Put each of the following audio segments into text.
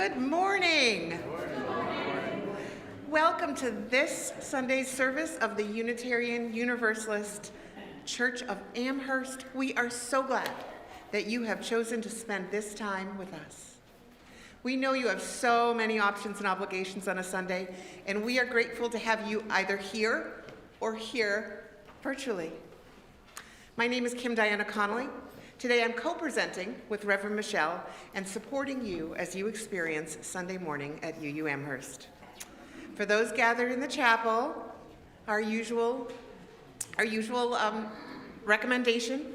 Good morning. Welcome to this Sunday's service of the Unitarian Universalist Church of Amherst. We are so glad that you have chosen to spend this time with us. We know you have so many options and obligations on a Sunday, and we are grateful to have you either here or here virtually. My name is Kim Diana Connolly. Today I'm co-presenting with Reverend Michelle and supporting you as you experience Sunday morning at UU Amherst. For those gathered in the chapel, our usual recommendation,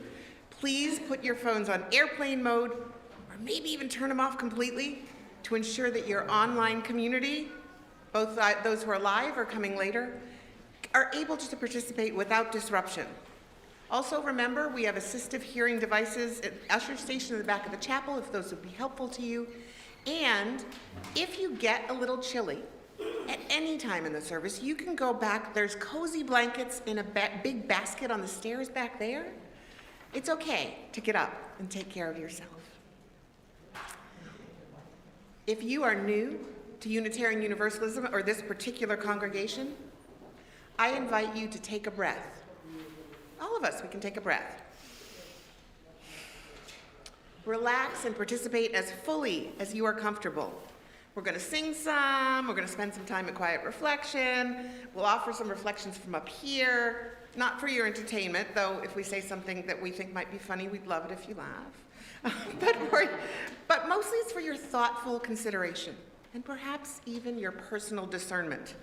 please put your phones on airplane mode or maybe even turn them off completely to ensure that your online community, both those who are live or coming later, are able to participate without disruption. Also remember, we have assistive hearing devices at usher station in the back of the chapel if those would be helpful to you. And if you get a little chilly at any time in the service, you can go back. There's cozy blankets in a big basket on the stairs back there. It's okay to get up and take care of yourself. If you are new to Unitarian Universalism or this particular congregation, I invite you to take a breath. All of us, we can take a breath. Relax and participate as fully as you are comfortable. We're going to sing some, we're going to spend some time in quiet reflection. We'll offer some reflections from up here, not for your entertainment, though if we say something that we think might be funny, we'd love it if you laugh. But mostly it's for your thoughtful consideration and perhaps even your personal discernment.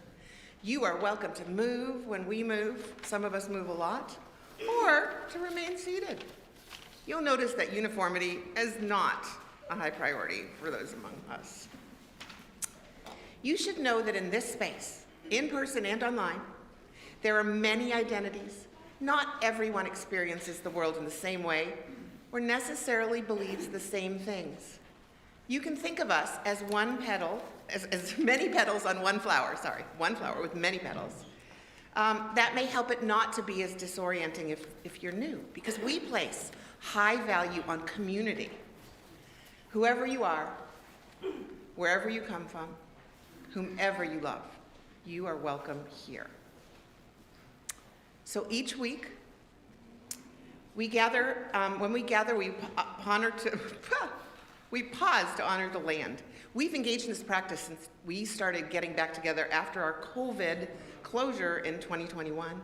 You are welcome to move when we move. Some of us move a lot. Or to remain seated. You'll notice that uniformity is not a high priority for those among us. You should know that in this space, in person and online, there are many identities. Not everyone experiences the world in the same way or necessarily believes the same things. You can think of us as one petal, as many petals on one flower, one flower with many petals. That may help it not to be as disorienting if you're new, because we place high value on community. Whoever you are, wherever you come from, whomever you love, you are welcome here. So each week, we gather, when we gather, we pause to honor the land. We've engaged in this practice since we started getting back together after our COVID closure in 2021.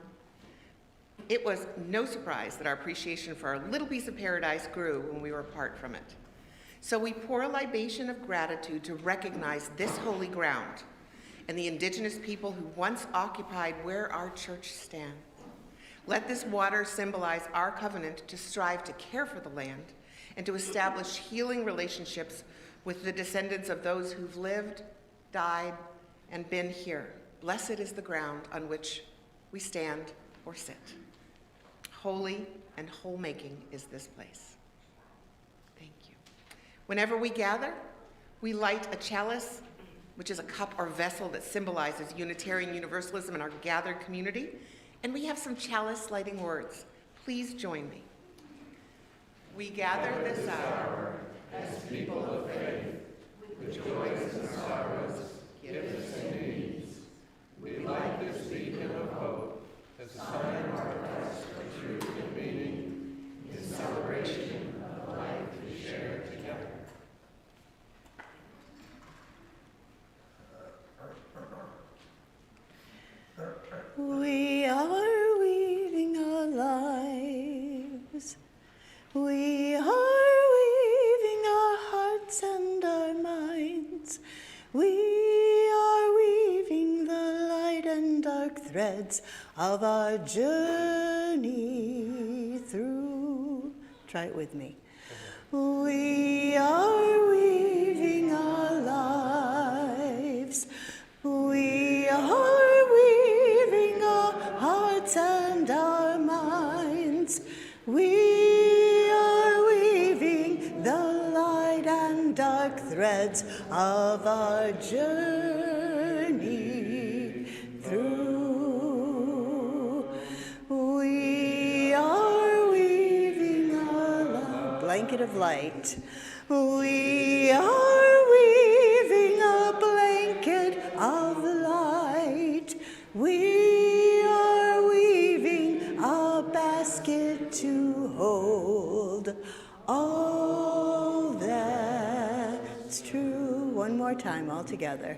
It was no surprise that our appreciation for our little piece of paradise grew when we were apart from it. So we pour a libation of gratitude to recognize this holy ground and the indigenous people who once occupied where our church stands. Let this water symbolize our covenant to strive to care for the land and to establish healing relationships with the descendants of those who've lived, died, and been here. Blessed is the ground on which we stand or sit. Holy and whole-making is this place. Thank you. Whenever we gather, we light a chalice, which is a cup or vessel that symbolizes Unitarian Universalism in our gathered community, and we have some chalice lighting words. Please join me. We gather this hour as people of faith, with joys and sorrows, gifts and needs. We light this beacon of hope, the sun in our hearts for truth and meaning, in celebration of life we share together. We are weaving our lives. We are weaving our hearts and our minds. We are weaving the light and dark threads of our journey through. Try it with me. We are weaving our lives. We are weaving our hearts and our minds. We are weaving the light and dark threads of our journey through. We are weaving our blanket of light. We are weaving time, all together.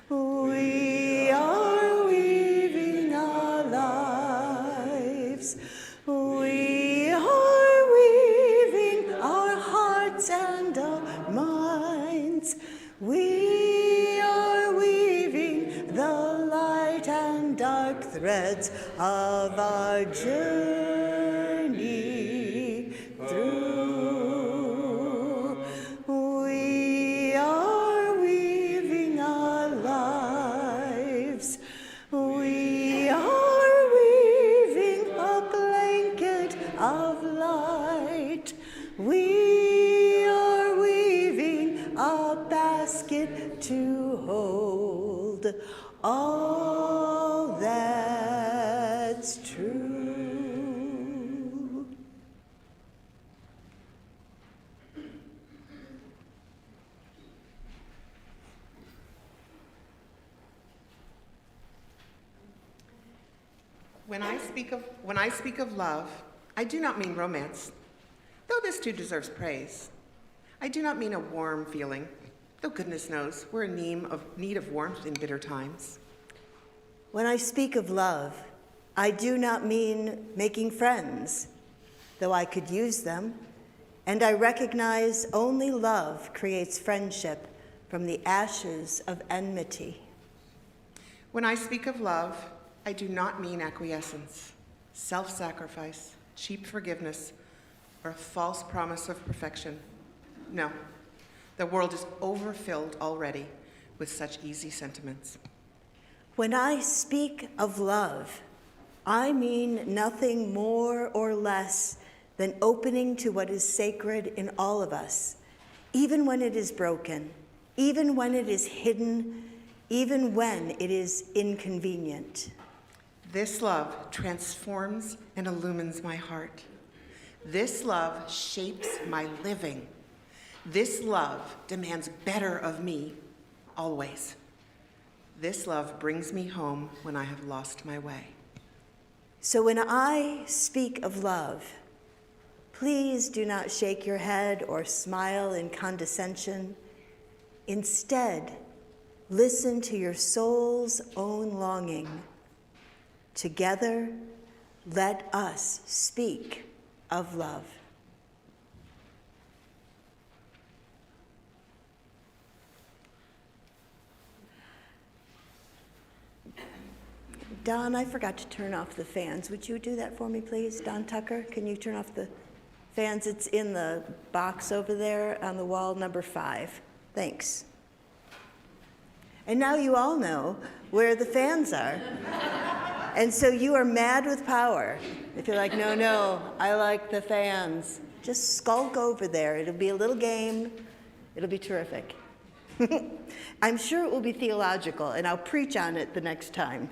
We are weaving our lives. We are weaving our hearts and our minds. We are weaving the light and dark threads of our journey through. We are weaving our lives. We are weaving a blanket of light. We are weaving a basket to hold all that's true. When I speak of love, I do not mean romance, though this too deserves praise. I do not mean a warm feeling, though goodness knows we're in need of warmth in bitter times. When I speak of love, I do not mean making friends, though I could use them, and I recognize only love creates friendship from the ashes of enmity. When I speak of love, I do not mean acquiescence, self-sacrifice, cheap forgiveness, or a false promise of perfection. No, the world is overfilled already with such easy sentiments. When I speak of love, I mean nothing more or less than opening to what is sacred in all of us, even when it is broken, even when it is hidden, even when it is inconvenient. This love transforms and illumines my heart. This love shapes my living. This love demands better of me, always. This love brings me home when I have lost my way. So when I speak of love, please do not shake your head or smile in condescension. Instead, listen to your soul's own longing. Together, let us speak of love. Don, I forgot to turn off the fans. Would you do that for me, please? Don Tucker, can you turn off the fans? It's in the box over there on the wall, number 5. Thanks. And now you all know where the fans are. And so you are mad with power. If you're like, no, I like the fans, just skulk over there. It'll be a little game. It'll be terrific. I'm sure it will be theological, and I'll preach on it the next time.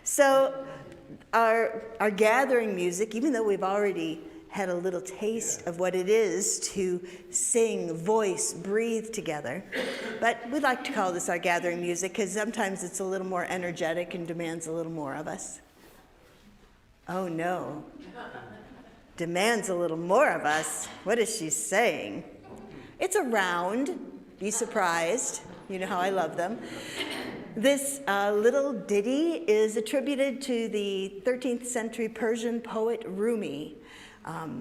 So our gathering music, even though we've already had a little taste of what it is to sing, voice, breathe together, but we'd like to call this our gathering music because sometimes it's a little more energetic and demands a little more of us. Oh no, demands a little more of us. What is she saying? It's a round, be surprised. You know how I love them. This little ditty is attributed to the 13th century Persian poet Rumi.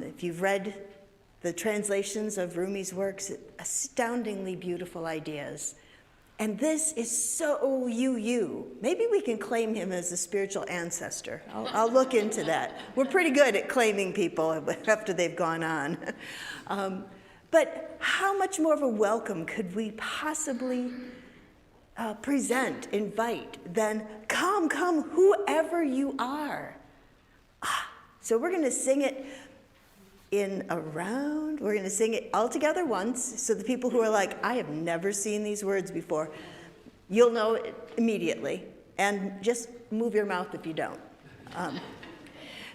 If you've read the translations of Rumi's works, astoundingly beautiful ideas. And this is so you. Maybe we can claim him as a spiritual ancestor. I'll look into that. We're pretty good at claiming people after they've gone on. But how much more of a welcome could we possibly invite than come, whoever you are. So we're going to sing it in a round. We're going to sing it all together once. So the people who are like, I have never seen these words before, you'll know it immediately. And just move your mouth if you don't.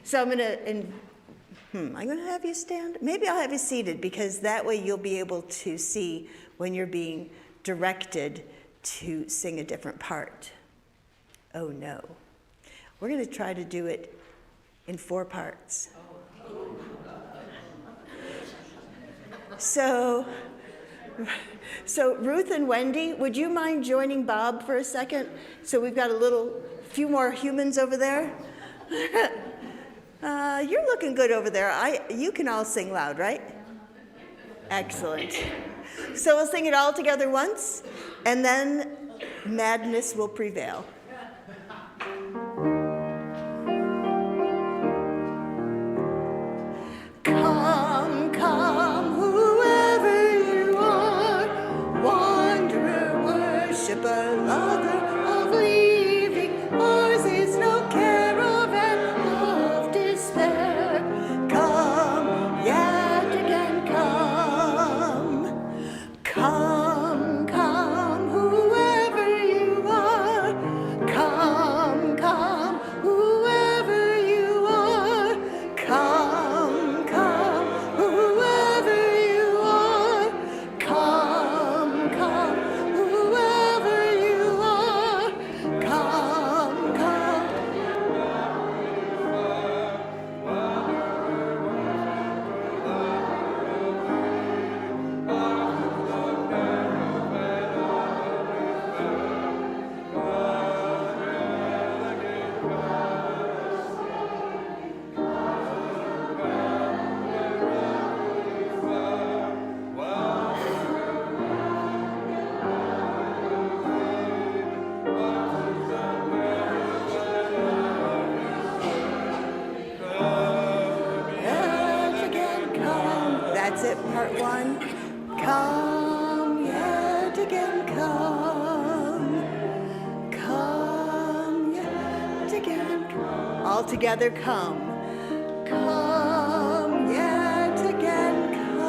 So I'm going to... I'm going to have you stand. Maybe I'll have you seated because that way you'll be able to see when you're being directed to sing a different part. Oh no. We're going to try to do it in 4 parts. So So Ruth and Wendy, would you mind joining Bob for a second? So we've got few more humans over there. You're looking good over there. You can all sing loud, right? Excellent. So we'll sing it all together once, and then madness will prevail. Come, come, whoever you are, wanderer, worshiper, lover of leaving, ours is no caravan of despair. Come, yet again come. Come, come, whoever you are. Come, come, whoever you are. Come, come, whoever you are. Come, come, whoever you are. Come, come. Yet again come. That's it, part one. Come, yet again come. Come, yet again come. All together come. Come, yet again come.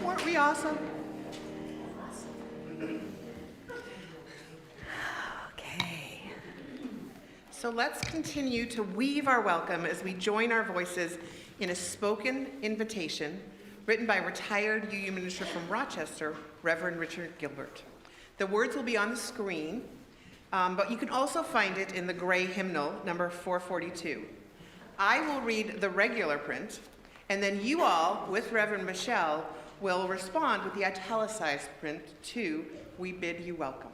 Weren't we awesome? Okay. So let's continue to weave our welcome as we join our voices in a spoken invitation written by retired UU minister from Rochester, Reverend Richard Gilbert. The words will be on the screen, but you can also find it in the gray hymnal, number 442. I will read the regular print, and then you all, with Reverend Michelle, will respond with the italicized print to We Bid You Welcome.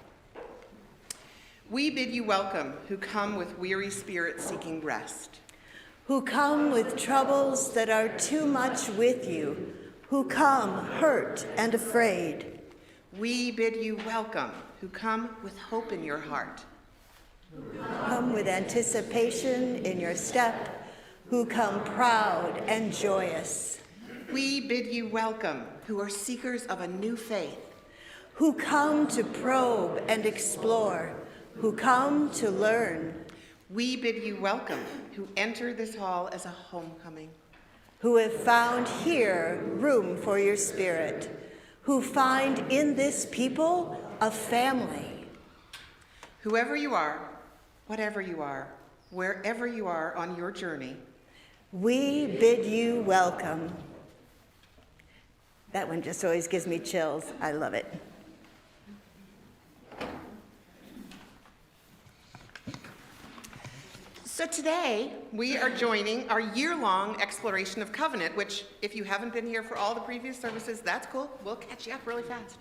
We bid you welcome, who come with weary spirits seeking rest. Who come with troubles that are too much with you, who come hurt and afraid. We bid you welcome, who come with hope in your heart. Come with anticipation in your step, who come proud and joyous. We bid you welcome, who are seekers of a new faith. Who come to probe and explore, who come to learn. We bid you welcome, who enter this hall as a homecoming. Who have found here room for your spirit, who find in this people a family. Whoever you are, whatever you are, wherever you are on your journey, we bid you welcome. That one just always gives me chills. I love it. So today, we are joining our year-long exploration of covenant, which, if you haven't been here for all the previous services, that's cool. We'll catch you up really fast.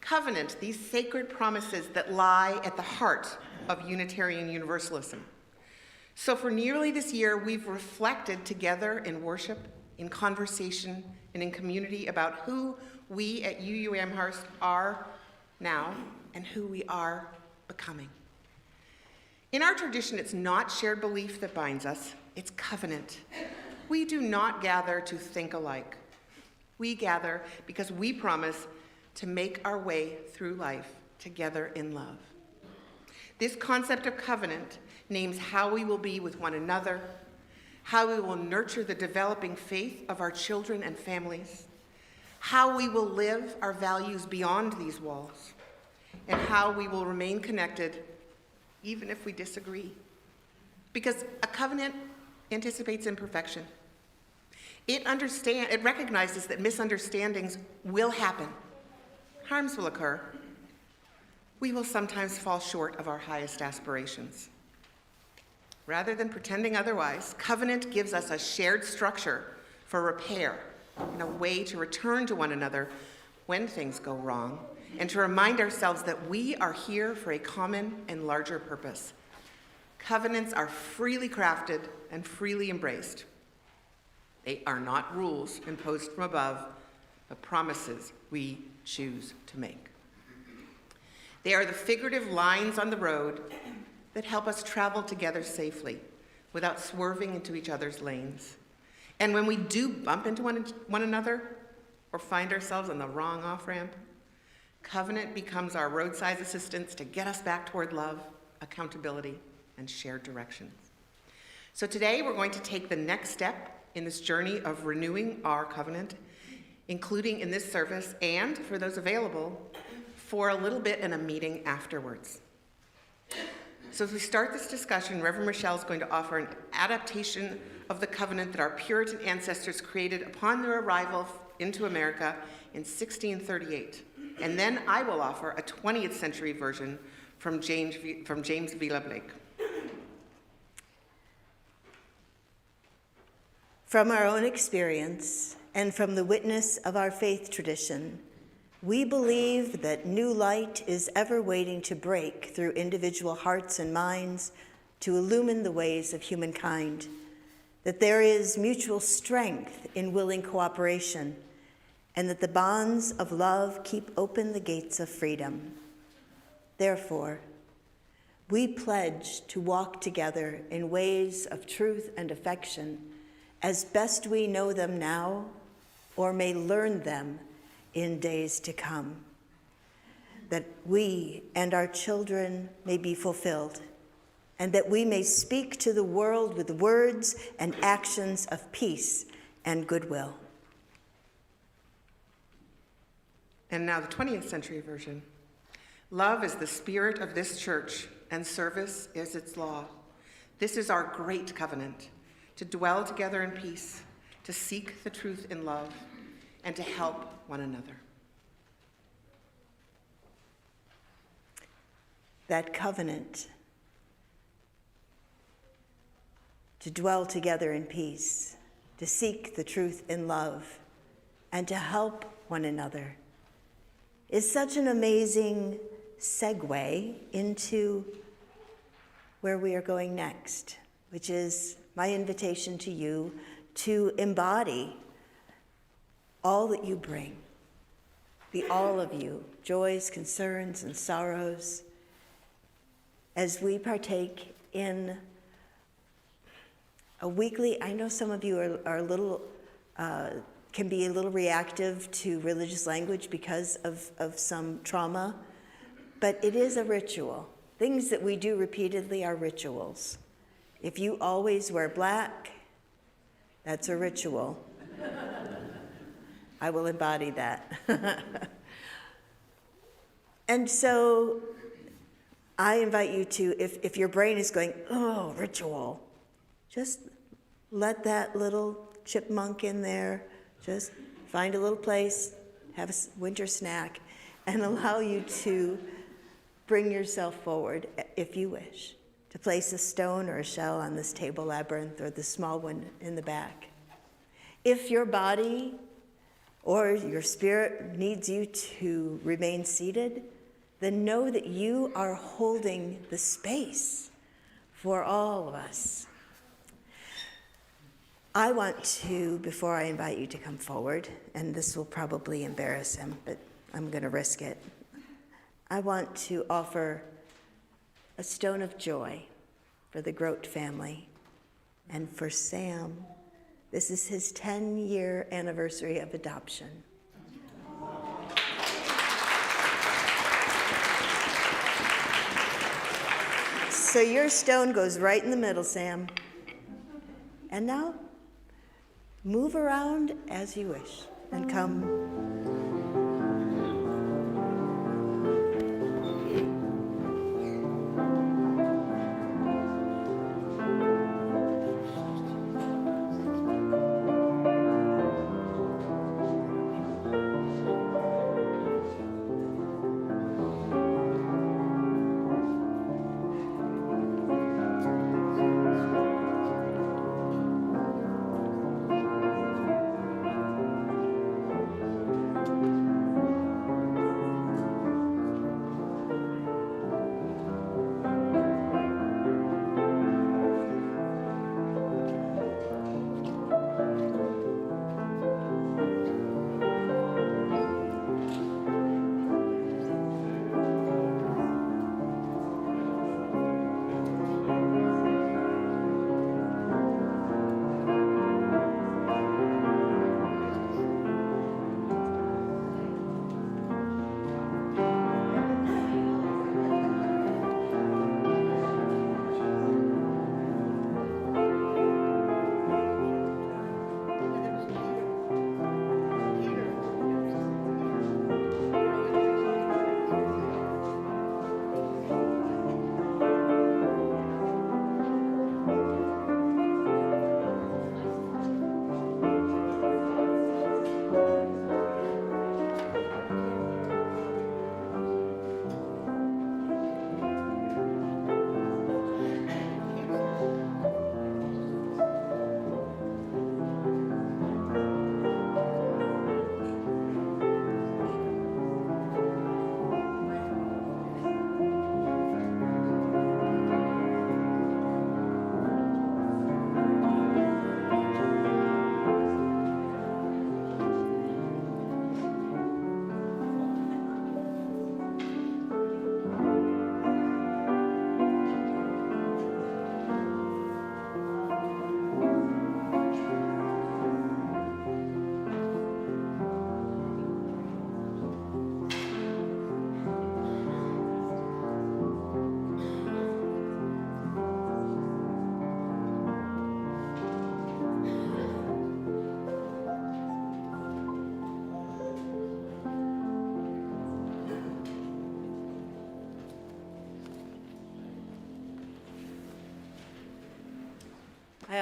Covenant, these sacred promises that lie at the heart of Unitarian Universalism. So for nearly this year, we've reflected together in worship, in conversation, and in community about who we at UU Amherst are now and who we are becoming. In our tradition, it's not shared belief that binds us, it's covenant. We do not gather to think alike. We gather because we promise to make our way through life together in love. This concept of covenant names how we will be with one another, how we will nurture the developing faith of our children and families, how we will live our values beyond these walls, and how we will remain connected even if we disagree. Because a covenant anticipates imperfection. It recognizes that misunderstandings will happen. Harms will occur. We will sometimes fall short of our highest aspirations. Rather than pretending otherwise, covenant gives us a shared structure for repair and a way to return to one another when things go wrong, and to remind ourselves that we are here for a common and larger purpose. Covenants are freely crafted and freely embraced. They are not rules imposed from above, but promises we choose to make. They are the figurative lines on the road that help us travel together safely without swerving into each other's lanes. And when we do bump into one another or find ourselves on the wrong off-ramp, covenant becomes our roadside assistance to get us back toward love, accountability, and shared direction. So today we're going to take the next step in this journey of renewing our covenant, including in this service and, for those available, for a little bit in a meeting afterwards. So as we start this discussion, Reverend Michelle is going to offer an adaptation of the covenant that our Puritan ancestors created upon their arrival into America in 1638. And then I will offer a 20th century version from James Villa Blake. From our own experience and from the witness of our faith tradition, we believe that new light is ever waiting to break through individual hearts and minds to illumine the ways of humankind, that there is mutual strength in willing cooperation, and that the bonds of love keep open the gates of freedom. Therefore, we pledge to walk together in ways of truth and affection as best we know them now or may learn them in days to come, that we and our children may be fulfilled, and that we may speak to the world with words and actions of peace and goodwill. And now the 20th century version. Love is the spirit of this church, and service is its law. This is our great covenant, to dwell together in peace, to seek the truth in love, and to help one another. That covenant, to dwell together in peace, to seek the truth in love, and to help one another, is such an amazing segue into where we are going next, which is my invitation to you to embody all that you bring, the all of you, joys, concerns, and sorrows, as we partake in a weekly. I know some of you are a little, can be a little reactive to religious language because of some trauma, but it is a ritual. Things that we do repeatedly are rituals. If you always wear black, that's a ritual. I will embody that. And so I invite you to, if your brain is going, oh, ritual, just let that little chipmunk in there, just find a little place, have a winter snack, and allow you to bring yourself forward, if you wish, to place a stone or a shell on this table labyrinth or the small one in the back. If your body or your spirit needs you to remain seated, then know that you are holding the space for all of us. I want to, before I invite you to come forward, and this will probably embarrass him, but I'm going to risk it, I want to offer a stone of joy for the Grote family and for Sam. This is his 10-year anniversary of adoption. So your stone goes right in the middle, Sam. And now, move around as you wish and come.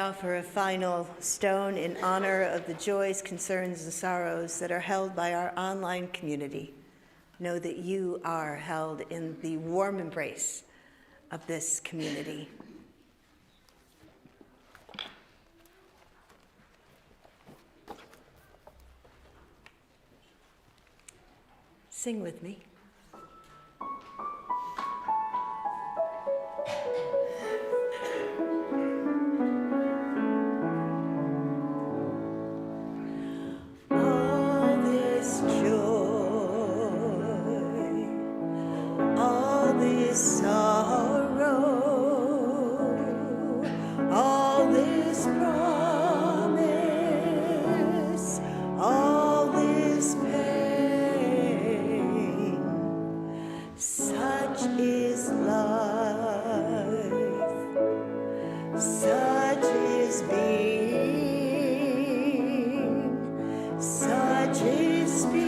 offer a final stone in honor of the joys, concerns, and sorrows that are held by our online community. Know that you are held in the warm embrace of this community. Sing with me. All this joy, all this sorrow, all this promise, all this pain, such is life, such is being, such is spirit,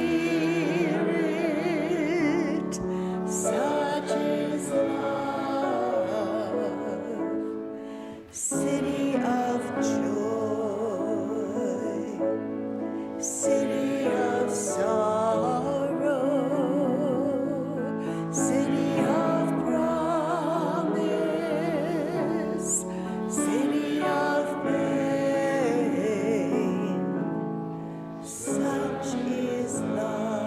such is love, city of joy, city of sorrow, city of promise, city of pain, such is life,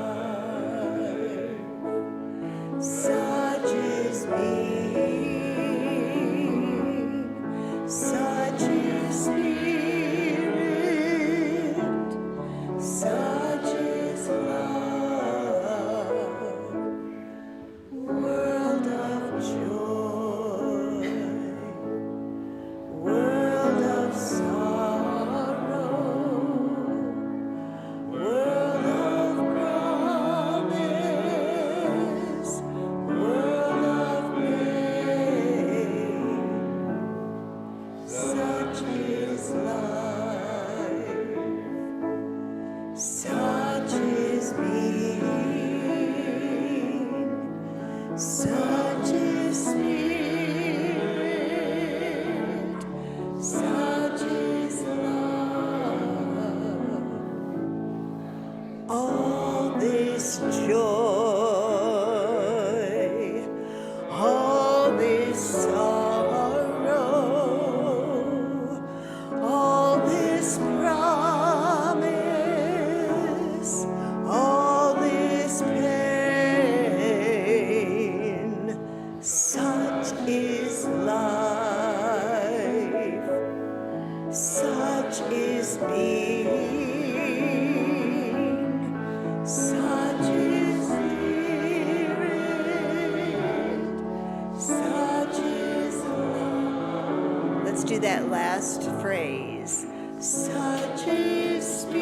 such is being, such is spirit, such is love, world of joy, world of sorrow, world of promise, world of pain, such is life, such is being, such is spirit, such is love. All this joy, all this sorrow, all this promise, all this pain, such is life, such is being, such is spirit, such is love. Let's do that last phrase. Such is spirit,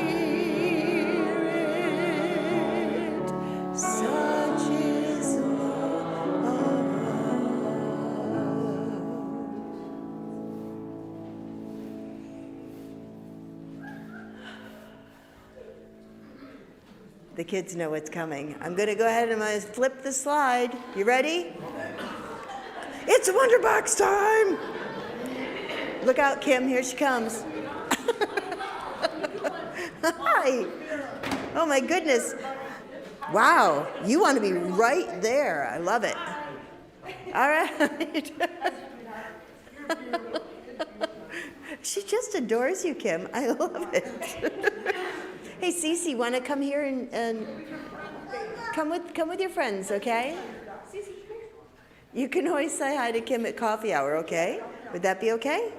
such is love. The kids know what's coming. I'm going to go ahead and I'm going to flip the slide. You ready? It's Wonder Box time! Look out, Kim. Here she comes. Hi. Oh, my goodness. Wow. You want to be right there. I love it. All right. She just adores you, Kim. I love it. Hey, Cece, want to come here and come with your friends, okay? You can always say hi to Kim at coffee hour, okay? Would that be okay?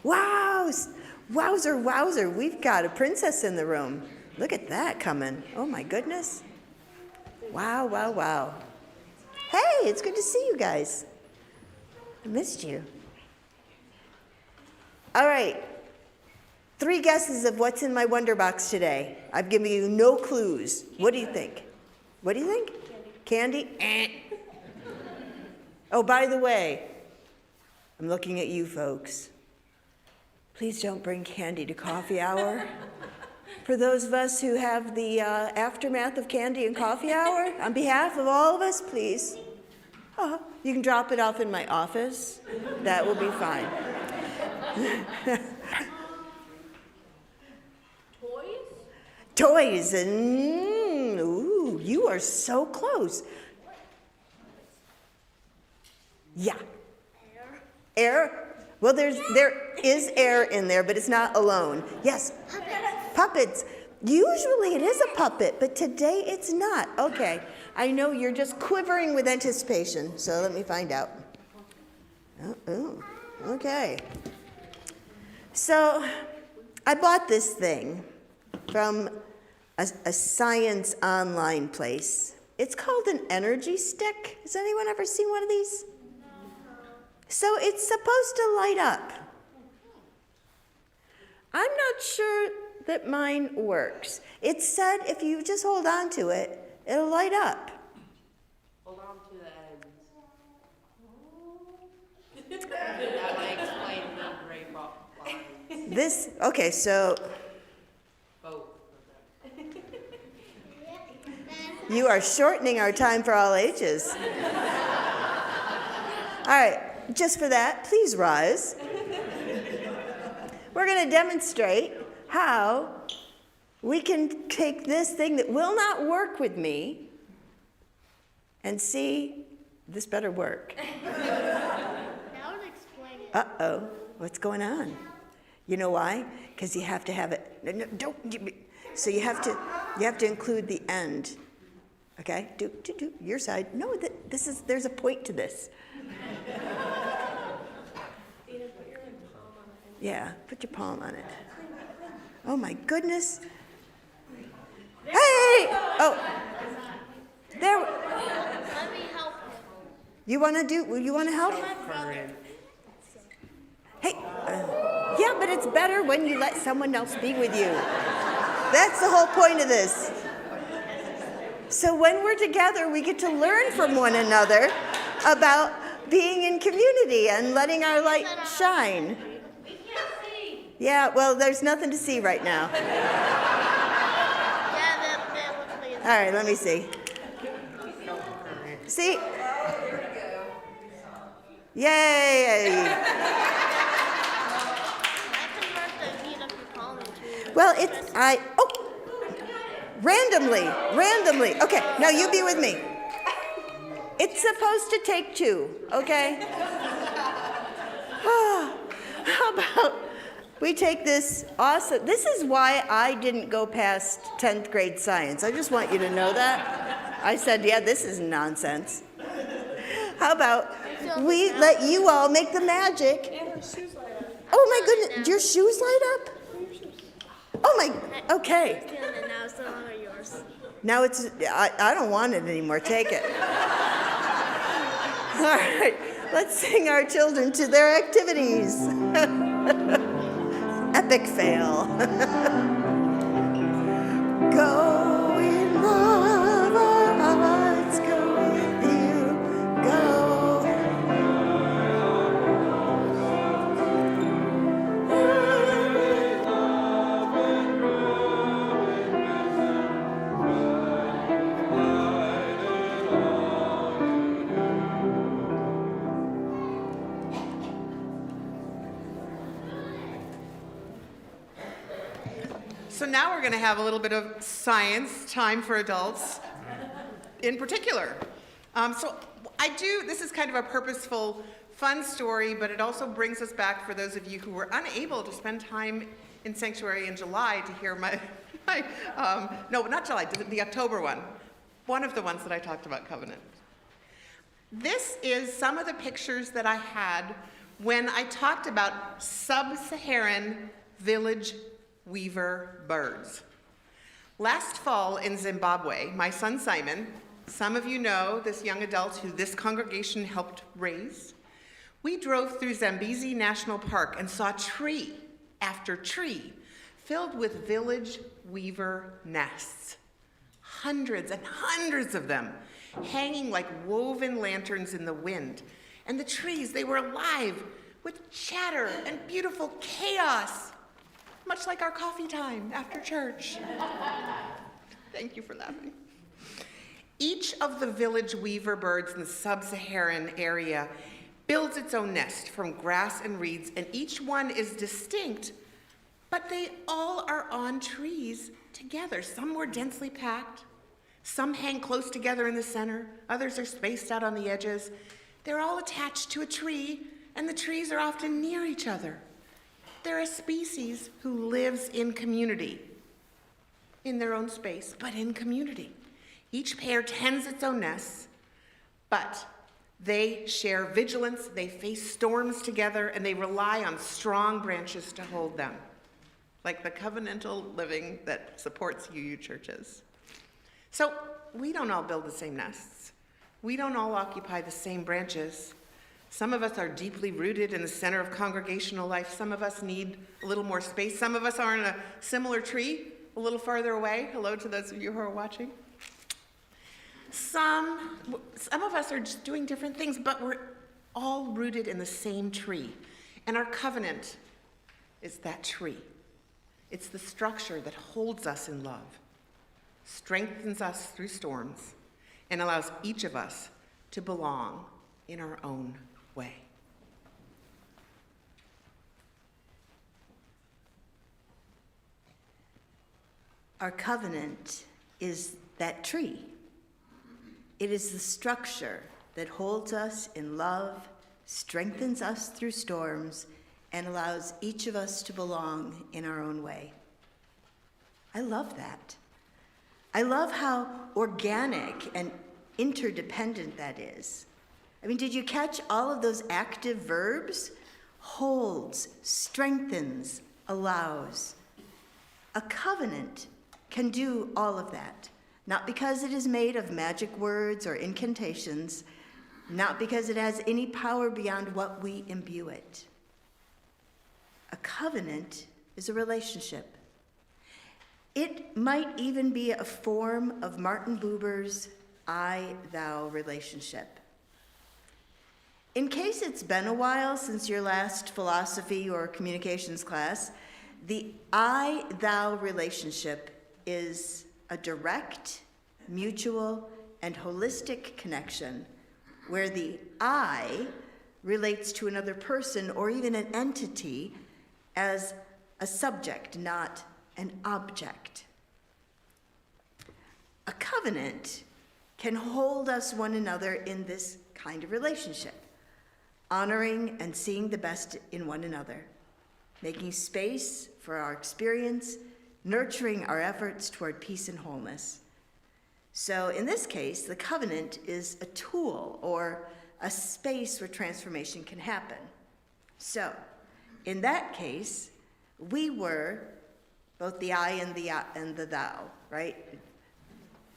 Wow! Wowzer, wowzer, we've got a princess in the room. Look at that coming. Oh my goodness. Wow, wow, wow. Hey, it's good to see you guys. I missed you. All right. 3 guesses of what's in my Wonder Box today. I've given you no clues. What do you think? What do you think? Candy? Oh, by the way, I'm looking at you folks. Please don't bring candy to coffee hour. For those of us who have the aftermath of candy and coffee hour, on behalf of all of us, please. You can drop it off in my office. That will be fine. Toys and ooh, you are so close. Yeah. Air. Well, there is air in there, but it's not alone. Yes. Puppets. Usually it is a puppet, but today it's not. Okay. I know you're just quivering with anticipation, so let me find out. Oh, okay. So I bought this thing from a science online place. It's called an energy stick. Has anyone ever seen one of these? So it's supposed to light up. I'm not sure that mine works. It said if you just hold on to it, it'll light up. Hold on to the ends. That might explain the gray lines. Okay, so Both. you are shortening our time for all ages. All right, just for that, please rise. We're going to demonstrate how we can take this thing that will not work with me and see this better work. That would explain it. Uh-oh, what's going on? You know why? Because you have to have it. No, don't. So you have to include the end. Okay? Do your side. No, there's a point to this. Yeah, put your palm on it. Oh my goodness. Hey! Oh. There. Let me help him. You want to help? Hey. Yeah, but it's better when you let someone else be with you. That's the whole point of this. So when we're together, we get to learn from one another about being in community and letting our light shine. Yeah, well, there's nothing to see right now. Yeah, that would please. All right, let me see. See? Yay! I convert the heat of your palm into. Well, randomly. Okay, now you be with me. It's supposed to take two, okay? How about we take this awesome, this is why I didn't go past 10th grade science. I just want you to know that. I said, yeah, this is nonsense. How about we let you all make the magic? Oh my goodness, your shoes light up? Oh my, okay. And now it's no longer yours. Now I don't want it anymore, take it. All right, let's sing our children to their activities. Epic fail. Go in love, our hearts go with you. Go. So now we're going to have a little bit of science time for adults in particular. This is kind of a purposeful, fun story, but it also brings us back for those of you who were unable to spend time in Sanctuary in July to hear no, not July, the October one of the ones that I talked about Covenant. This is some of the pictures that I had when I talked about sub-Saharan village weaver birds. Last fall in Zimbabwe, my son Simon, some of you know this young adult who this congregation helped raise, we drove through Zambezi National Park and saw tree after tree filled with village weaver nests. Hundreds and hundreds of them hanging like woven lanterns in the wind. And the trees, they were alive with chatter and beautiful chaos, much like our coffee time after church. Thank you for laughing. Each of the village weaver birds in the sub-Saharan area builds its own nest from grass and reeds, and each one is distinct, but they all are on trees together. Some more densely packed, some hang close together in the center, others are spaced out on the edges. They're all attached to a tree, and the trees are often near each other. They're a species who lives in community, in their own space, but in community. Each pair tends its own nests, but they share vigilance, they face storms together, and they rely on strong branches to hold them, like the covenantal living that supports UU churches. So we don't all build the same nests. We don't all occupy the same branches. Some of us are deeply rooted in the center of congregational life. Some of us need a little more space. Some of us are in a similar tree, a little farther away. Hello to those of you who are watching. Some of us are just doing different things, but we're all rooted in the same tree. And our covenant is that tree. It's the structure that holds us in love, strengthens us through storms, and allows each of us to belong in our own way. Our covenant is that tree. It is the structure that holds us in love, strengthens us through storms, and allows each of us to belong in our own way. I love that. I love how organic and interdependent that is. I mean, did you catch all of those active verbs? Holds, strengthens, allows. A covenant can do all of that. Not because it is made of magic words or incantations, not because it has any power beyond what we imbue it. A covenant is a relationship. It might even be a form of Martin Buber's I-thou relationship. In case it's been a while since your last philosophy or communications class, the I-thou relationship is a direct, mutual, and holistic connection where the I relates to another person or even an entity as a subject, not an object. A covenant can hold us one another in this kind of relationship, honoring and seeing the best in one another, making space for our experience, nurturing our efforts toward peace and wholeness. So in this case, the covenant is a tool or a space where transformation can happen. So in that case, we were both the I and the thou, right?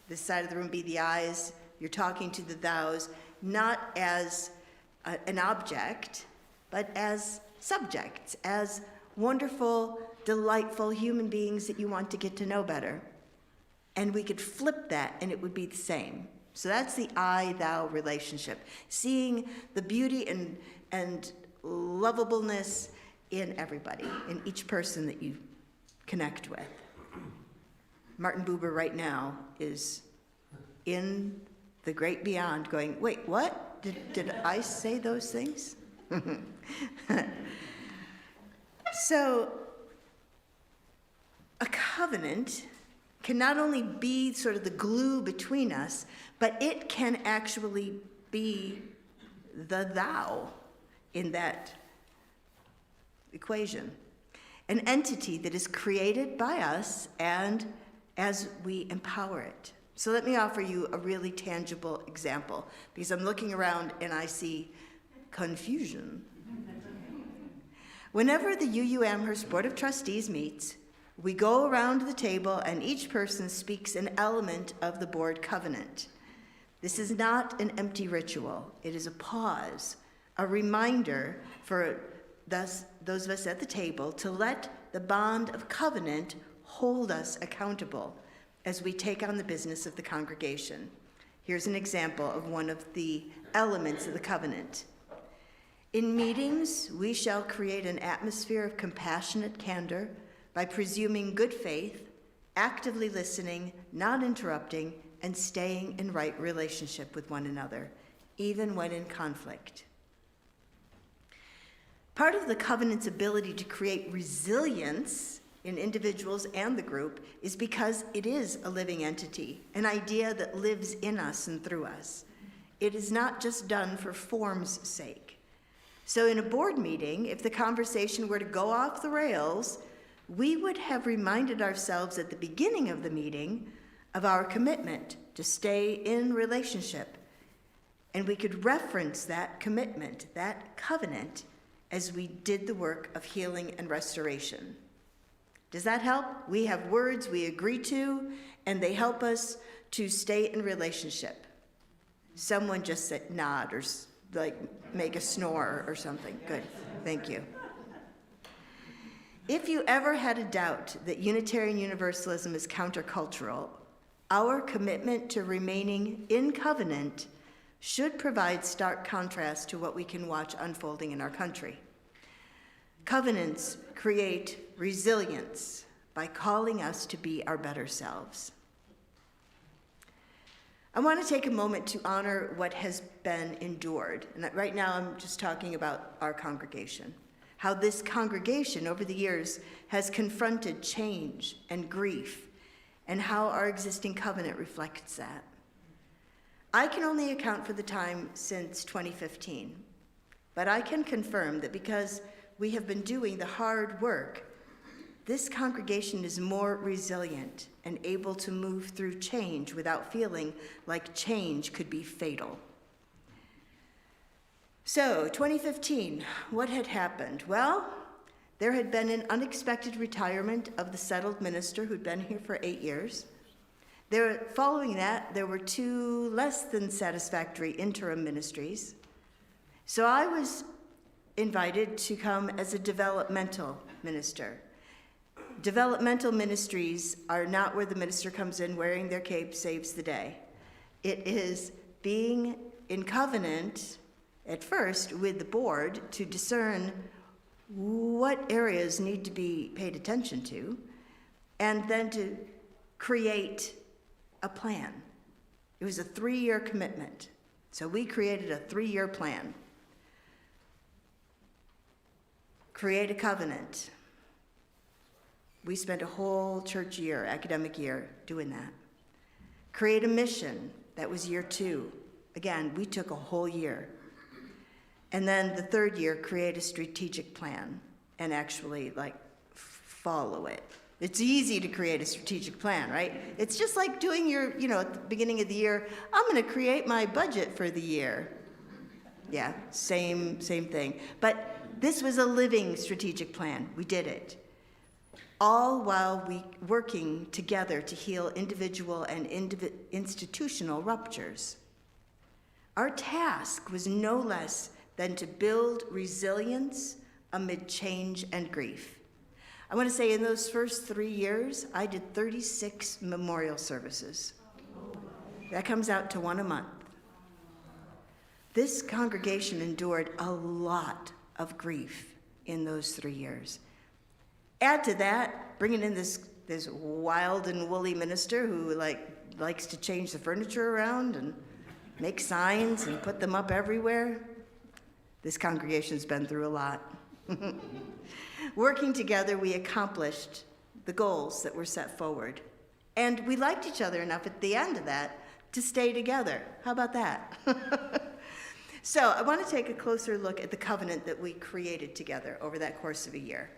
This side of the room be the I's, you're talking to the thous, not as an object, but as subjects, as wonderful, delightful human beings that you want to get to know better. And we could flip that and it would be the same. So that's the I-thou relationship, seeing the beauty and lovableness in everybody, in each person that you connect with. Martin Buber right now is in the great beyond going, wait, what? Did I say those things? So a covenant can not only be sort of the glue between us, but it can actually be the thou in that equation. An entity that is created by us and as we empower it. So let me offer you a really tangible example, because I'm looking around and I see confusion. Whenever the UU Amherst Board of Trustees meets, we go around the table and each person speaks an element of the board covenant. This is not an empty ritual. It is a pause, a reminder for those of us at the table to let the bond of covenant hold us accountable as we take on the business of the congregation. Here's an example of one of the elements of the covenant. In meetings, we shall create an atmosphere of compassionate candor by presuming good faith, actively listening, not interrupting, and staying in right relationship with one another, even when in conflict. Part of the covenant's ability to create resilience in individuals and the group is because it is a living entity, an idea that lives in us and through us. It is not just done for form's sake. So in a board meeting, if the conversation were to go off the rails, we would have reminded ourselves at the beginning of the meeting of our commitment to stay in relationship. And we could reference that commitment, that covenant, as we did the work of healing and restoration. Does that help? We have words we agree to, and they help us to stay in relationship. Someone just said nod or like make a snore or something. Good, thank you. If you ever had a doubt that Unitarian Universalism is countercultural, our commitment to remaining in covenant should provide stark contrast to what we can watch unfolding in our country. Covenants create resilience by calling us to be our better selves. I want to take a moment to honor what has been endured. And right now I'm just talking about our congregation. How this congregation over the years has confronted change and grief, and how our existing covenant reflects that. I can only account for the time since 2015, but I can confirm that because we have been doing the hard work, this congregation is more resilient and able to move through change without feeling like change could be fatal. So, 2015, what had happened? Well, there had been an unexpected retirement of the settled minister who'd been here for 8 years. Following that, there were 2 less than satisfactory interim ministries. So I was invited to come as a developmental minister. Developmental ministries are not where the minister comes in wearing their cape, saves the day. It is being in covenant at first with the board to discern what areas need to be paid attention to, and then to create a plan. It was a 3-year commitment. So we created a 3-year plan. Create a covenant. We spent a whole church year, academic year, doing that. Create a mission. That was year 2. Again, we took a whole year. And then the 3rd year, create a strategic plan and actually follow it. It's easy to create a strategic plan, right? It's just like doing your, at the beginning of the year, I'm going to create my budget for the year. Yeah, same thing. But this was a living strategic plan. We did it. All while working together to heal individual and institutional ruptures. Our task was no less than to build resilience amid change and grief. I want to say in those first 3 years, I did 36 memorial services. That comes out to 1 a month. This congregation endured a lot of grief in those 3 years. Add to that, bringing in this wild and woolly minister who likes to change the furniture around and make signs and put them up everywhere. This congregation's been through a lot. Working together, we accomplished the goals that were set forward. And we liked each other enough at the end of that to stay together. How about that? So I want to take a closer look at the covenant that we created together over that course of a year.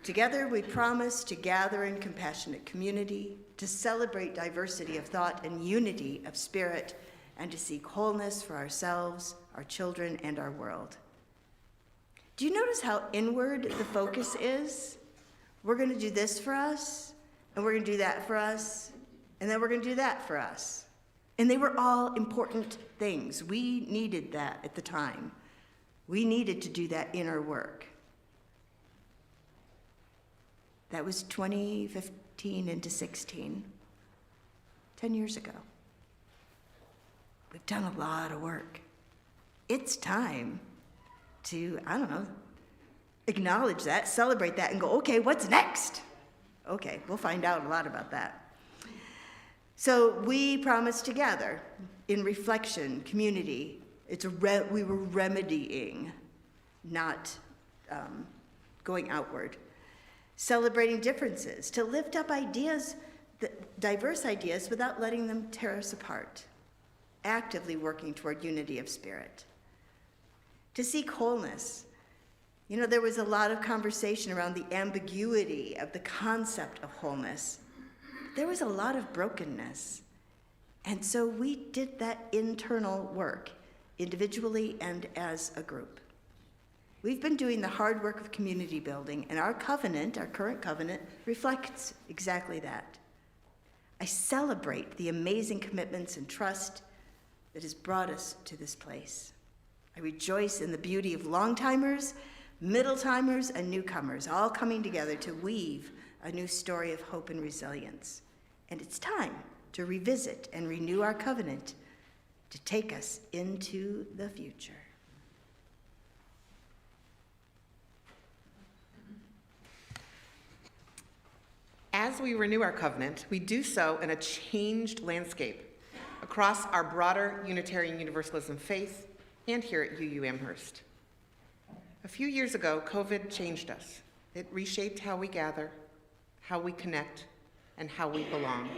Together, we promised to gather in compassionate community, to celebrate diversity of thought and unity of spirit, and to seek wholeness for ourselves, our children, and our world. Do you notice how inward the focus is? We're going to do this for us, and we're going to do that for us, and then we're going to do that for us. And they were all important things. We needed that at the time. We needed to do that inner work. That was 2015 into 16, 10 years ago. We've done a lot of work. It's time to, acknowledge that, celebrate that, and go, okay, what's next? Okay, we'll find out a lot about that. So we promised to gather in reflection, community. We were remedying, not going outward. Celebrating differences, to lift up ideas, diverse ideas, without letting them tear us apart. Actively working toward unity of spirit. To seek wholeness. You know, there was a lot of conversation around the ambiguity of the concept of wholeness. There was a lot of brokenness. And so we did that internal work, individually and as a group. We've been doing the hard work of community building, and our covenant, our current covenant, reflects exactly that. I celebrate the amazing commitments and trust that has brought us to this place. I rejoice in the beauty of long-timers, middle-timers, and newcomers, all coming together to weave a new story of hope and resilience. And it's time to revisit and renew our covenant to take us into the future. As we renew our covenant, we do so in a changed landscape across our broader Unitarian Universalism faith and here at UU Amherst. A few years ago, COVID changed us. It reshaped how we gather, how we connect, and how we belong.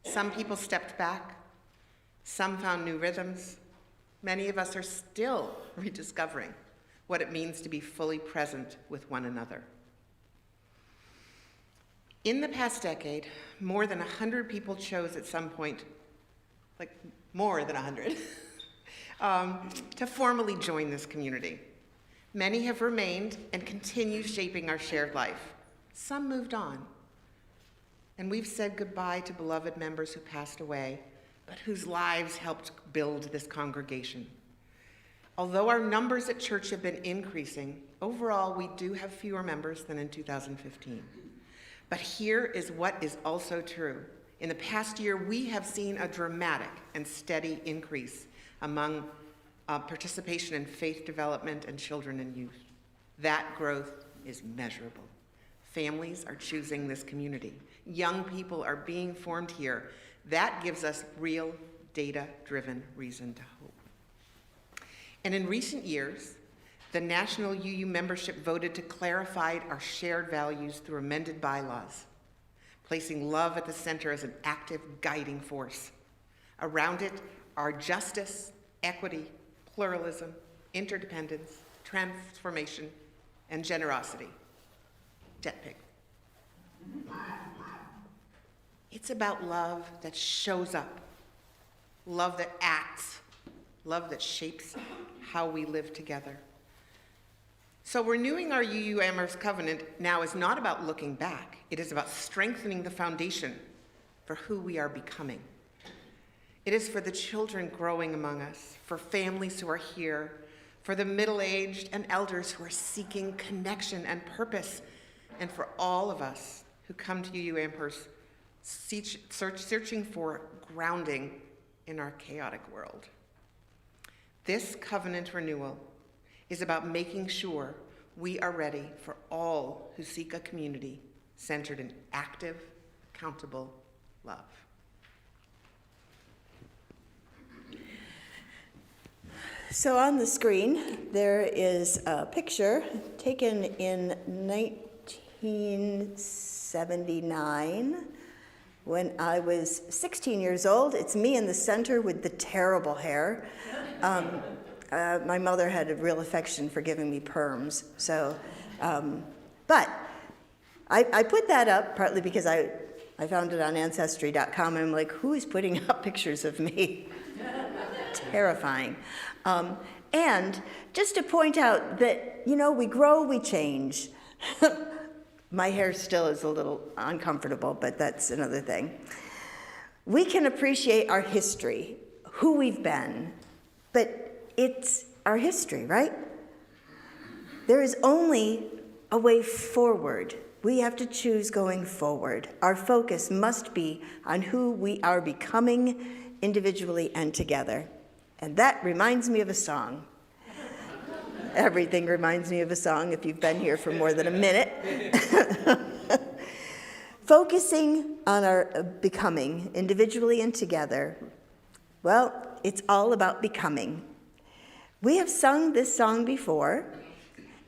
Some people stepped back. Some found new rhythms. Many of us are still rediscovering what it means to be fully present with one another. In the past decade, more than 100 people chose at some point, like more than 100, to formally join this community. Many have remained and continue shaping our shared life. Some moved on. And we've said goodbye to beloved members who passed away, but whose lives helped build this congregation. Although our numbers at church have been increasing, overall we do have fewer members than in 2015. But here is what is also true. In the past year, we have seen a dramatic and steady increase among participation in faith development and children and youth. That growth is measurable. Families are choosing this community. Young people are being formed here. That gives us real data-driven reason to hope. And in recent years, the National UU membership voted to clarify our shared values through amended bylaws, placing love at the center as an active guiding force. Around it are justice, equity, pluralism, interdependence, transformation, and generosity. Jet pig. It's about love that shows up, love that acts, love that shapes how we live together. So renewing our UU Amherst covenant now is not about looking back. It is about strengthening the foundation for who we are becoming. It is for the children growing among us, for families who are here, for the middle-aged and elders who are seeking connection and purpose, and for all of us who come to UU Amherst searching for grounding in our chaotic world. This covenant renewal is about making sure we are ready for all who seek a community centered in active, accountable love. So on the screen, there is a picture taken in 1979 when I was 16 years old. It's me in the center with the terrible hair. My mother had a real affection for giving me perms. So, but I put that up partly because I found it on Ancestry.com, and I'm like, who is putting up pictures of me? Terrifying. And just to point out that, you know, we grow, we change. My hair still is a little uncomfortable, but that's another thing. We can appreciate our history, who we've been, but it's our history, right? There is only a way forward. We have to choose going forward. Our focus must be on who we are becoming individually and together. And that reminds me of a song. Everything reminds me of a song if you've been here for more than a minute. Focusing on our becoming, individually and together, well, it's all about becoming. We have sung this song before.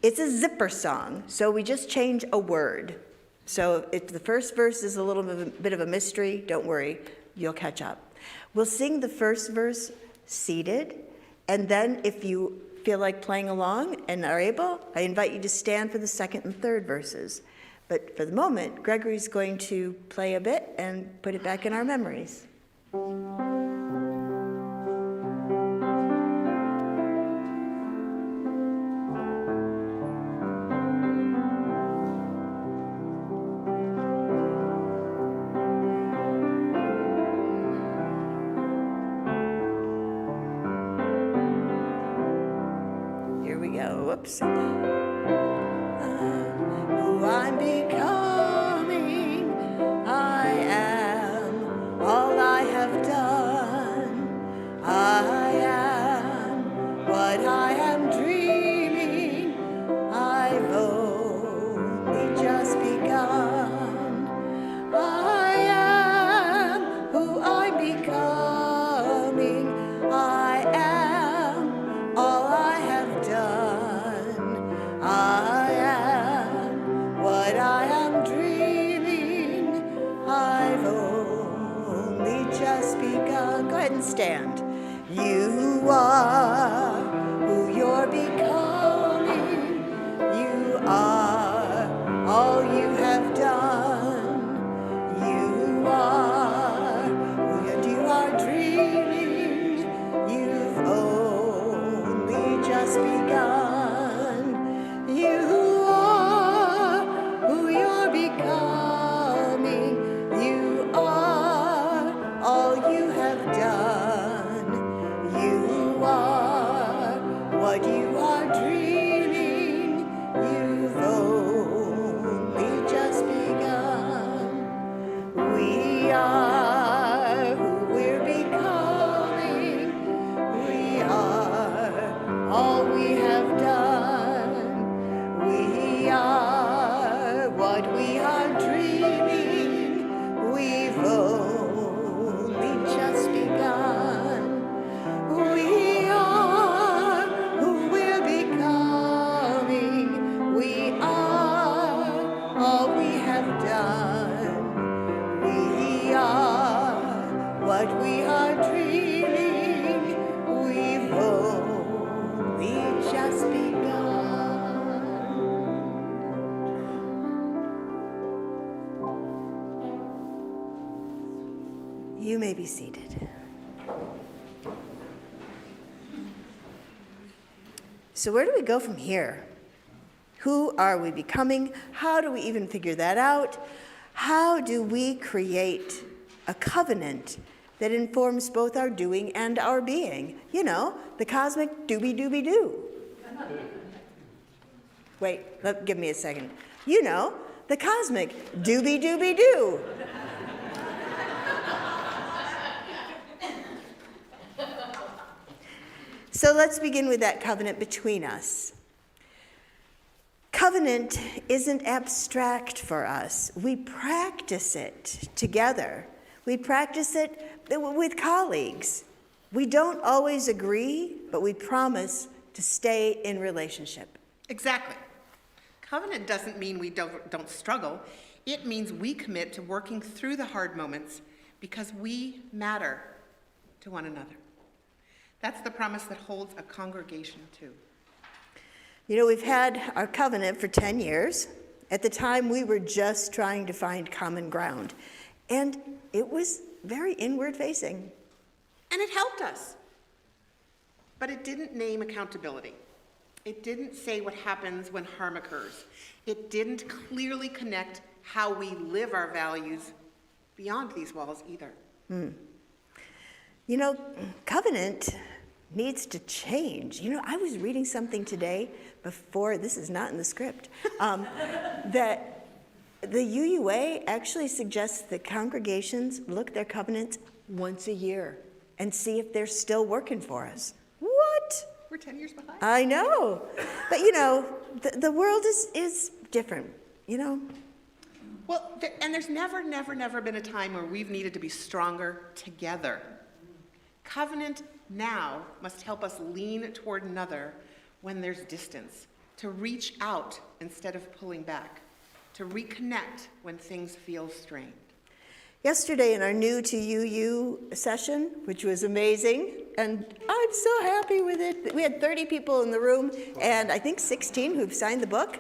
It's a zipper song, so we just change a word. So if the first verse is a little bit of a mystery, don't worry, you'll catch up. We'll sing the first verse seated, and then if you feel like playing along and are able, I invite you to stand for the second and third verses. But for the moment, Gregory's going to play a bit and put it back in our memories. Here we go. Whoops. Who I'm becoming, I am all I have done. I am what I am dreaming. I've only just begun. I am who I'm becoming. I am all I have done. I am what I am dreaming. I've only just begun. Go ahead and stand. You are who you're becoming. You are all you have done. You are who you are dreaming. You've only just begun. You are who you're becoming. You are all you have done. You are what you are dreaming. You've only just begun. We are who we're becoming. We are all we have done. We are what we are dreaming. We've only just begun. We are who we're becoming. We are all we have done. We are what we are dreaming. We've only just begun. You may be seated. So where do we go from here? Who are we becoming? How do we even figure that out? How do we create a covenant that informs both our doing and our being? You know, the cosmic doobie-doobie-doo. Wait, give me a second. You know, the cosmic doobie-doobie-doo. So let's begin with that covenant between us. Covenant isn't abstract for us. We practice it together. We practice it with colleagues. We don't always agree, but we promise to stay in relationship. Exactly. Covenant doesn't mean we don't struggle. It means we commit to working through the hard moments because we matter to one another. That's the promise that holds a congregation too. You know, we've had our covenant for 10 years. At the time, we were just trying to find common ground. And it was very inward facing. And it helped us. But it didn't name accountability. It didn't say what happens when harm occurs. It didn't clearly connect how we live our values beyond these walls either. You know, covenant needs to change. You know, I was reading something today before, this is not in the script, that the UUA actually suggests that congregations look at their covenants once a year and see if they're still working for us. What? We're 10 years behind. I know. But, you know, the world is different, you know? Well, and there's never, never, never been a time where we've needed to be stronger together. Covenant now must help us lean toward another when there's distance, to reach out instead of pulling back, to reconnect when things feel strained. Yesterday in our new to you session, which was amazing, and I'm so happy with it. We had 30 people in the room, and I think 16 who've signed the book.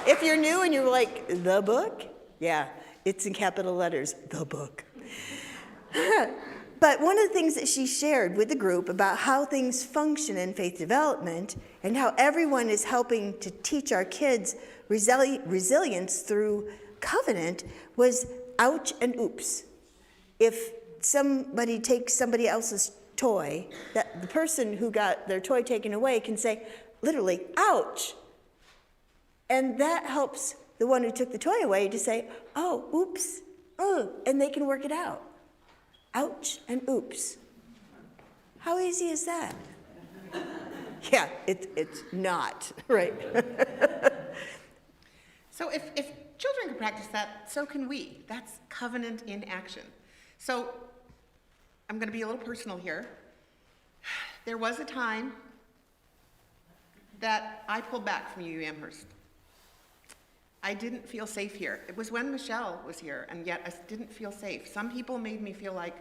If you're new and you're like, the book? Yeah, it's in capital letters, the book. But one of the things that she shared with the group about how things function in faith development and how everyone is helping to teach our kids resilience through covenant was ouch and oops. If somebody takes somebody else's toy, that the person who got their toy taken away can say, literally, ouch. And that helps the one who took the toy away to say, oh, oops, and they can work it out. Ouch and oops. How easy is that? Yeah, it's not, right? So if children can practice that, so can we. That's covenant in action. So I'm going to be a little personal here. There was a time that I pulled back from UU Amherst. I didn't feel safe here. It was when Michelle was here, and yet I didn't feel safe. Some people made me feel like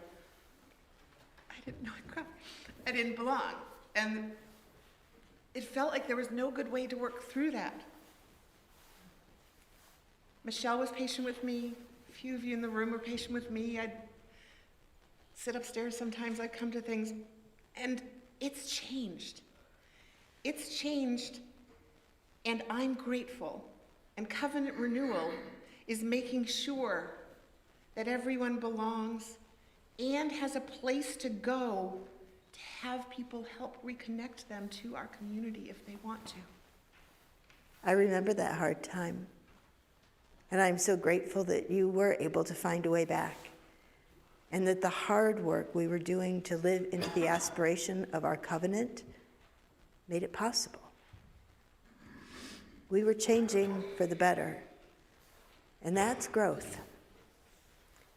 I didn't belong. And it felt like there was no good way to work through that. Michelle was patient with me. A few of you in the room were patient with me. I'd sit upstairs sometimes. I'd come to things. And it's changed. It's changed, and I'm grateful. And covenant renewal is making sure that everyone belongs and has a place to go to have people help reconnect them to our community if they want to. I remember that hard time. And I'm so grateful that you were able to find a way back. And that the hard work we were doing to live into the aspiration of our covenant made it possible. We were changing for the better. And that's growth.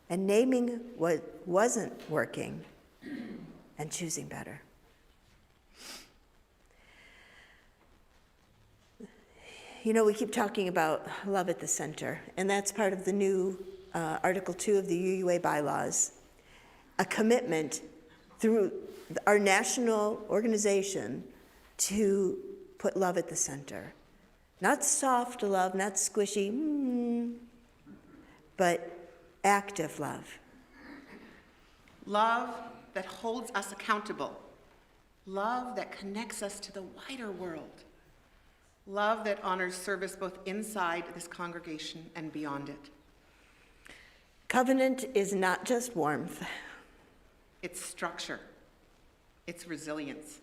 And naming what wasn't working and choosing better. You know, we keep talking about love at the center, and that's part of the new Article 2 of the UUA bylaws. A commitment through our national organization to put love at the center. Not soft love, not squishy, but active love. Love that holds us accountable. Love that connects us to the wider world. Love that honors service both inside this congregation and beyond it. Covenant is not just warmth. It's structure. It's resilience.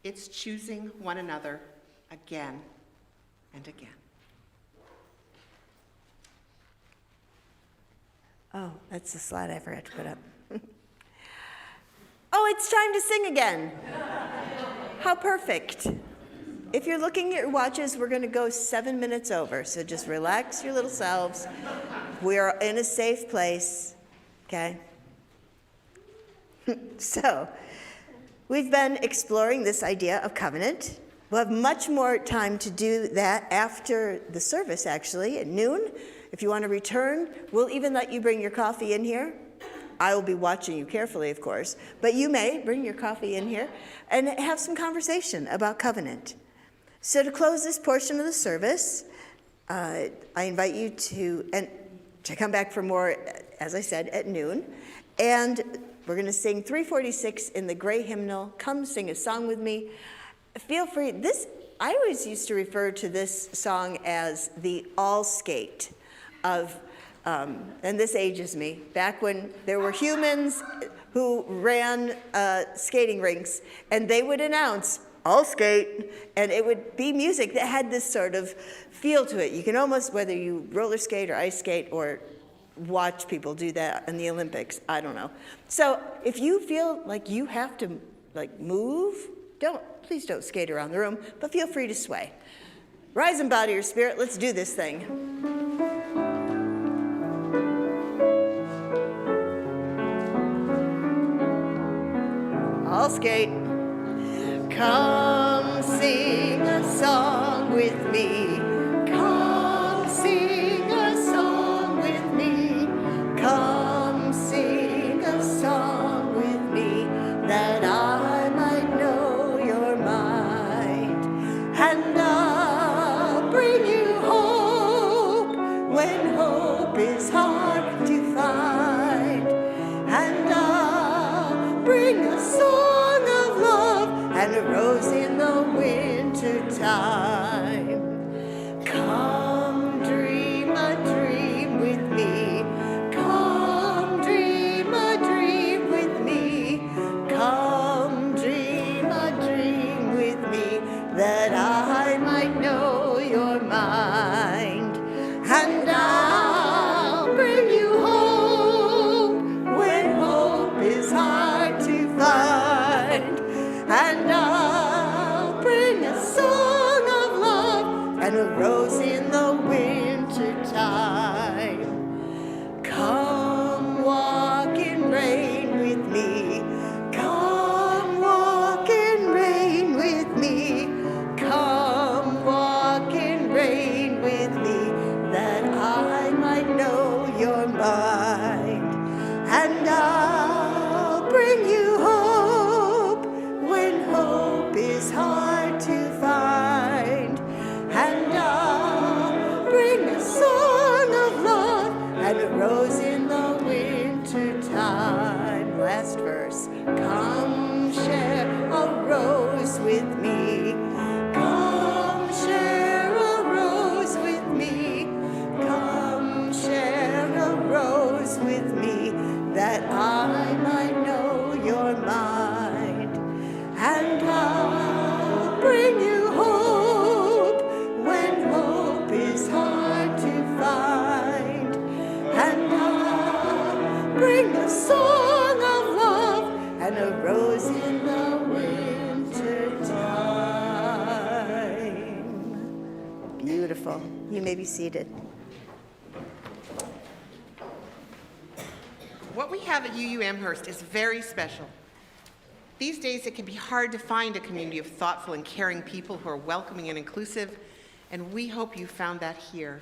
It's choosing one another again and again. Oh, that's the slide I forgot to put up. Oh, it's time to sing again. How perfect. If you're looking at your watches, we're going to go 7 minutes over, so just relax your little selves. We're in a safe place, okay? So, we've been exploring this idea of covenant. We'll have much more time to do that after the service, actually, at noon. If you want to return, we'll even let you bring your coffee in here. I will be watching you carefully, of course, but you may bring your coffee in here and have some conversation about covenant. So to close this portion of the service, I invite you to come back for more, as I said, at noon. And we're going to sing 346 in the gray hymnal. Come sing a song with me. Feel free. I always used to refer to this song as the all skate of, and this ages me, back when there were humans who ran skating rinks, and they would announce, all skate, and it would be music that had this sort of feel to it. You can almost, whether you roller skate or ice skate or watch people do that in the Olympics, I don't know. So if you feel like you have to move, please don't skate around the room, but feel free to sway. Rise in body or spirit, let's do this thing. I'll skate. Come sing a song with me. Come sing a song with me. Come sing a song with me, that I might know your mind. And I'll bring you hope when hope is hard to find. And I'll bring a song of love and a rose in the winter time. Come dream a dream with me. Come dream a dream with me. Come dream a dream with me, that I might know your mind. And I'll bring you hope when hope is hard to find. And I'll bring a song of love and a rose in the winter time. Come walk in rain with me. Come walk in rain with me. Come walk in rain with me, that I might know your mind. And I'll bring you hope when hope is hard to find. And I'll bring a song of love and a rose in the winter time. Last verse. Come share a rose with me. Come share a rose with me. Come share a rose with me, that I might know your mind. And I'll bring you hope when hope is hard to find. And I'll bring a song of love and a rose in the winter time. Beautiful. You may be seated. What we have at UU Amherst is very special. These days, it can be hard to find a community of thoughtful and caring people who are welcoming and inclusive, and we hope you found that here.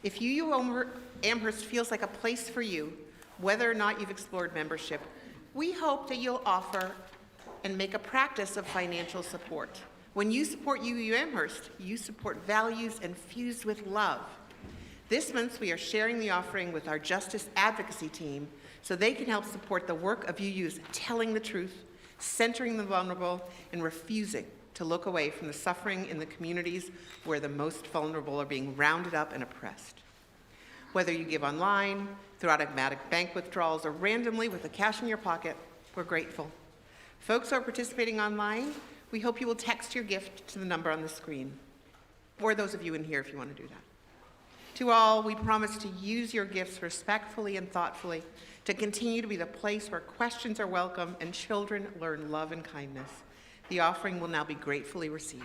If UU Amherst feels like a place for you, whether or not you've explored membership, we hope that you'll offer and make a practice of financial support. When you support UU Amherst, you support values infused with love. This month, we are sharing the offering with our Justice Advocacy team so they can help support the work of UU's telling the truth, centering the vulnerable, and refusing to look away from the suffering in the communities where the most vulnerable are being rounded up and oppressed. Whether you give online, through automatic bank withdrawals, or randomly with the cash in your pocket, we're grateful. Folks who are participating online, we hope you will text your gift to the number on the screen, or those of you in here if you want to do that. To all, we promise to use your gifts respectfully and thoughtfully to continue to be the place where questions are welcome and children learn love and kindness. The offering will now be gratefully received.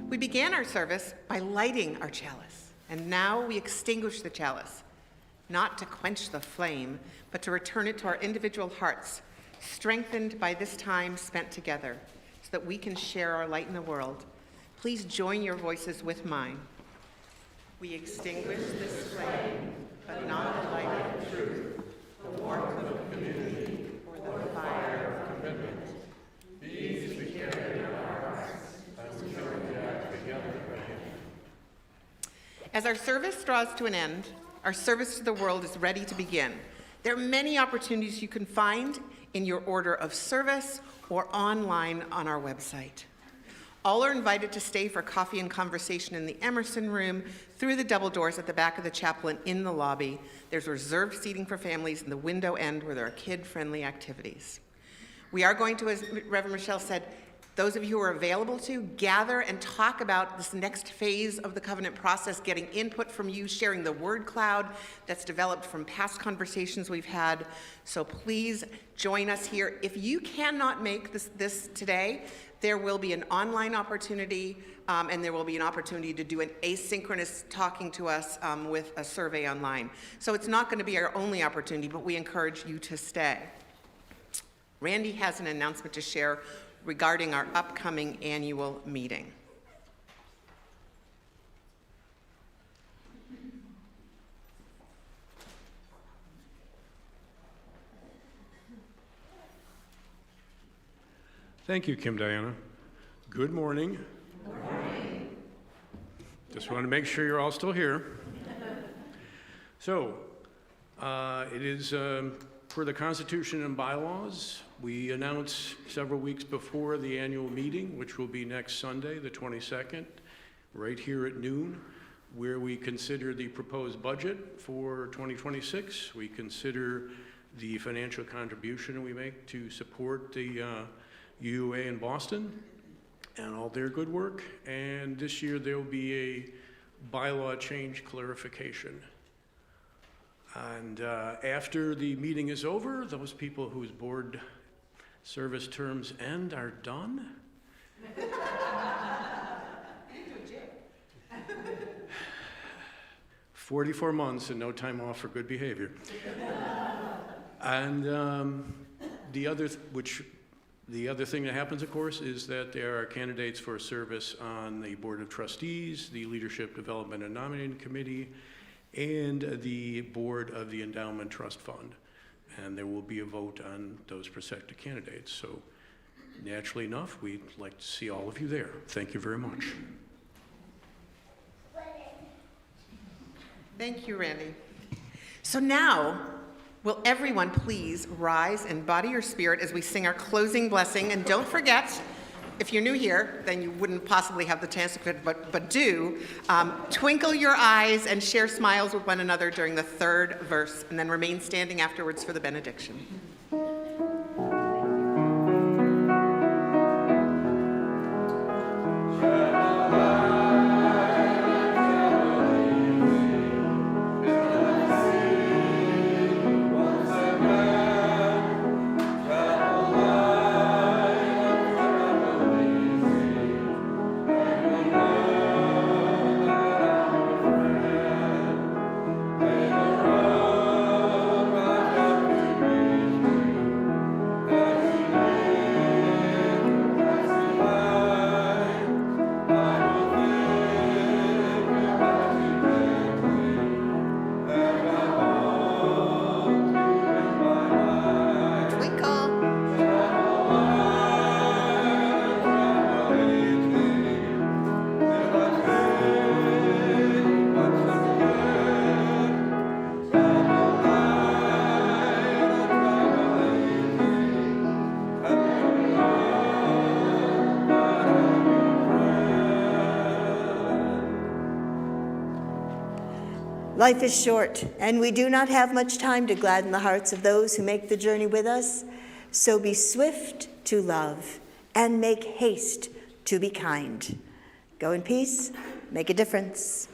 We began our service by lighting our chalice, and now we extinguish the chalice, not to quench the flame, but to return it to our individual hearts, strengthened by this time spent together, that we can share our light in the world. Please join your voices with mine. We extinguish this flame, but not the light of truth, the warmth of community, or the fire of commitment. These we carry in our hearts, and we join together again. As our service draws to an end, our service to the world is ready to begin. There are many opportunities you can find in your order of service or online on our website. All are invited to stay for coffee and conversation in the Emerson Room, through the double doors at the back of the chapel and in the lobby. There's reserved seating for families in the window end where there are kid-friendly activities. We are going to, as Reverend Michelle said, those of you who are available to, gather and talk about this next phase of the covenant process, getting input from you, sharing the word cloud that's developed from past conversations we've had. So please join us here. If you cannot make this today, there will be an online opportunity, and there will be an opportunity to do an asynchronous talking to us with a survey online. So it's not going to be our only opportunity, but we encourage you to stay. Randy has an announcement to share regarding our upcoming annual meeting. Thank you, Kim Diana. Good morning. Good morning. Just want to make sure you're all still here. So, it is for the Constitution and bylaws. We announced several weeks before the annual meeting, which will be next Sunday, the 22nd, right here at noon, where we consider the proposed budget for 2026. We consider the financial contribution we make to support the UUA in Boston and all their good work. And this year there will be a bylaw change clarification. And after the meeting is over, those people whose board service terms end are done. 44 months and no time off for good behavior. And the other thing that happens, of course, is that there are candidates for service on the Board of Trustees, the Leadership Development and Nominating Committee, and the Board of the Endowment Trust Fund. And there will be a vote on those prospective candidates. So naturally enough, we'd like to see all of you there. Thank you very much. Thank you, Randy. So now, will everyone please rise and body your spirit as we sing our closing blessing? And don't forget, if you're new here, then you wouldn't possibly have the chance to, but do, twinkle your eyes and share smiles with one another during the third verse, and then remain standing afterwards for the benediction. Life is short, and we do not have much time to gladden the hearts of those who make the journey with us. So be swift to love and make haste to be kind. Go in peace, make a difference.